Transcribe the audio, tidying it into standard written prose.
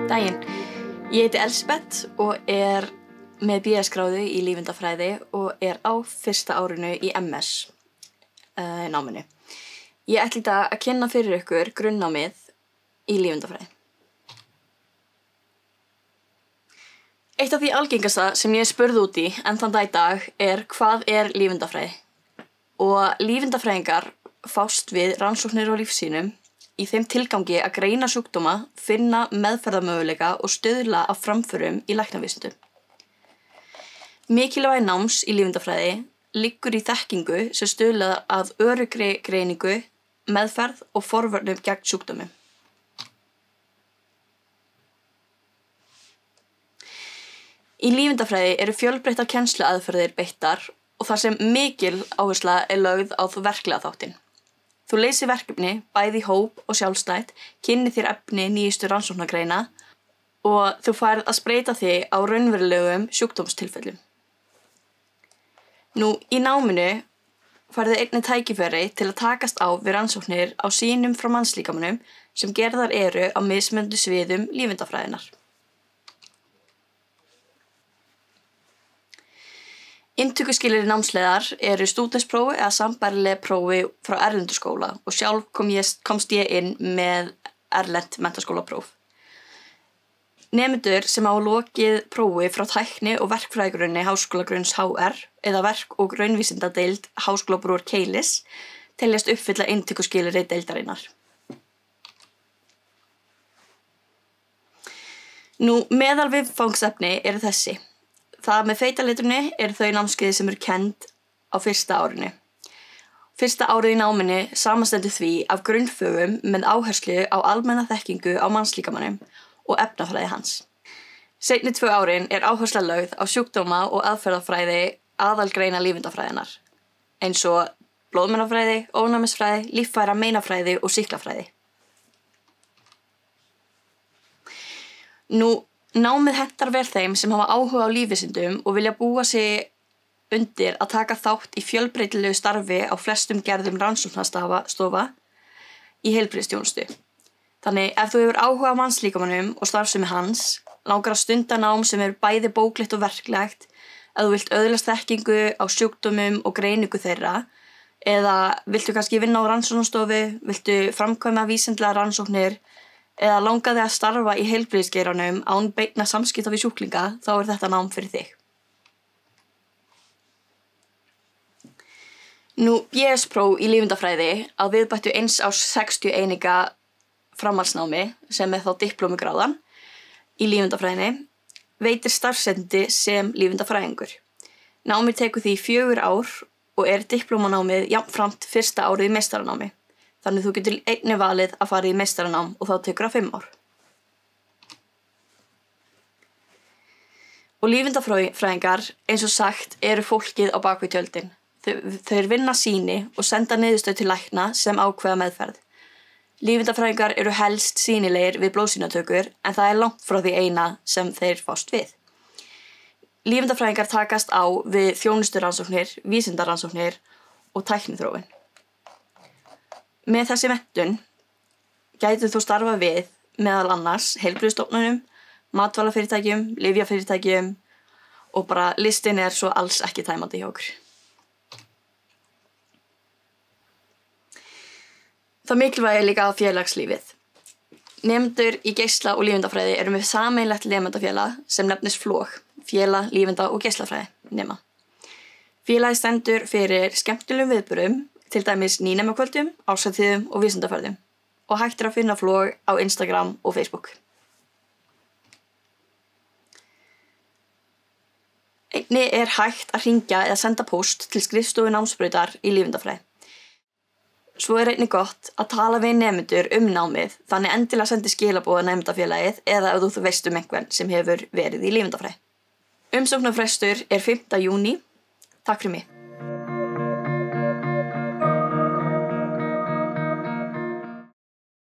Daginn. Ég heiti Elspeth og með BS-gráðu í lífeindafræði og á fyrsta árinu í MS náminu. Ég ætla í dag að kynna fyrir ykkur grunnnámið í lífeindafræði. Eitt af því algengasta sem ég spurði út í enn þann dag í dag hvað lífeindafræði? Og lífeindafræðingar fást við rannsóknir á lífsýnum í þeim tilgangi að greina sjúkdóma, finna meðferðarmöguleika og stuðla að framförum í læknavísindum. Mikilvægi náms í lífeindafræði liggur í þekkingu sem stuðlar að öruggri greiningu, meðferð og forvörnum gegn sjúkdómum. Í lífeindafræði eru fjölbreyttar kennsluaðferðir beittar og þar sem mikil áhersla lögð á verklega þáttinn. Þú leysir verkefni bæði í hóp og sjálfstætt, kynnir þér efni nýjustu rannsóknargreina og þú færð að spreyta þig á raunverulegum sjúkdómstilfellum. Í náminu færðu einnig tækifæri til að takast á við rannsóknir á sýnum frá mannslíkamanum sem gerðar eru á mismunandi sviðum lífeindafræðinnar. Inntökuskilyrði námsleiðar eru stúdentsprófi eða sambærileg prófi frá erlendu skóla og sjálf komst ég inn með erlent menntaskólapróf. Nemendur sem hafa lokið prófi frá tækni- og verkfræðigrunni Háskólagrunns HR eða verk- og raunvísindadeild Háskólabrúar Keilis teljast uppfylla inntökuskilyrði deildarinnar. Meðal viðfangsefni eru þessi. Það með feitaletrunni eru þau námskeiði sem eru kennd á fyrsta árinu. Fyrsta árið í náminu samanstendur því af grunnfögum með áherslu á almenna þekkingu á mannslíkamanum og efnafræði hans. Seinni 2 árin áhersla lögð á sjúkdóma og aðferðafræði aðalgreina lífeindafræðinnar, eins og blóðmennafræði, ónæmisfræði, líffæra, meinafræði og sýklafræði. Námið hentar vel þeim sem hafa áhuga á lífvísindum og vilja búa sig undir að taka þátt í fjölbreytilegu starfi á flestum gerðum rannsóknastofa í heilbrigðisþjónustu. Þannig ef þú hefur áhuga á mannslíkamanum og starfsemi hans, langar að stunda nám sem bæði bóklegt og verklegt, ef þú vilt öðlast þekkingu á sjúkdómum og greiningu þeirra, eða viltu kannski vinna á rannsóknastofu, viltu framkvæma vísindalega rannsóknir, eða langaði að starfa í heilbrigðisgeiranum án beinna samskipta við sjúklinga, þá þetta nám fyrir þig. BS-próf í lífeindafræði að viðbættu 1 árs 60 eininga framhaldsnámi sem þá diplómugráðan í lífeindafræðinni veitir starfsréttindi sem lífeindafræðingur. Námið tekur því 4 ár og diplómanámið jafnframt fyrsta árið í meistaranámi. Þannig þú getur einnig valið að fara í meistaranám og þá tekur það 5 ár. Og lífeindafræðingar, eins og sagt, eru fólkið á bak við tjöldin. Þeir vinna sýni og senda niðurstöð til lækna sem ákveða meðferð. Lífeindafræðingar eru helst sýnilegir við blóðsýnatökur en það langt frá því eina sem þeir fást við. Lífeindafræðingar takast á við þjónusturannsóknir, vísindarannsóknir og tækniþróun. Með þessi menntun gætir þú starfa við meðal annars heilbrigðisstofnunum, matvælafyrirtækjum, lyfjafyrirtækjum og bara listinn svo alls ekki tæmandi hjá okkur. Það mikilvægi líka á félagslífið. Nemendur í geisla- og lífeindafræði eru með sameiginlegt nemendafélag sem nefnist FLOG, félag, lífeinda- og geislafræði nema. Félagið stendur fyrir skemmtilegum viðburðum, til dæmis nýnemakvöldum, árshátíðum og vísindaferðum og hægt að finna FLOG á Instagram og Facebook. Einnig hægt að hringja eða senda póst til skrifstofu námsbrautar í lífeindafræði. Svo einnig gott að tala við nemendur námið, þannig endilega sendi skilaboð á nemendafélagið eða ef þú veist einhvern sem hefur verið í lífeindafræði. Umsóknarfrestur 5. júní. Takk fyrir mig.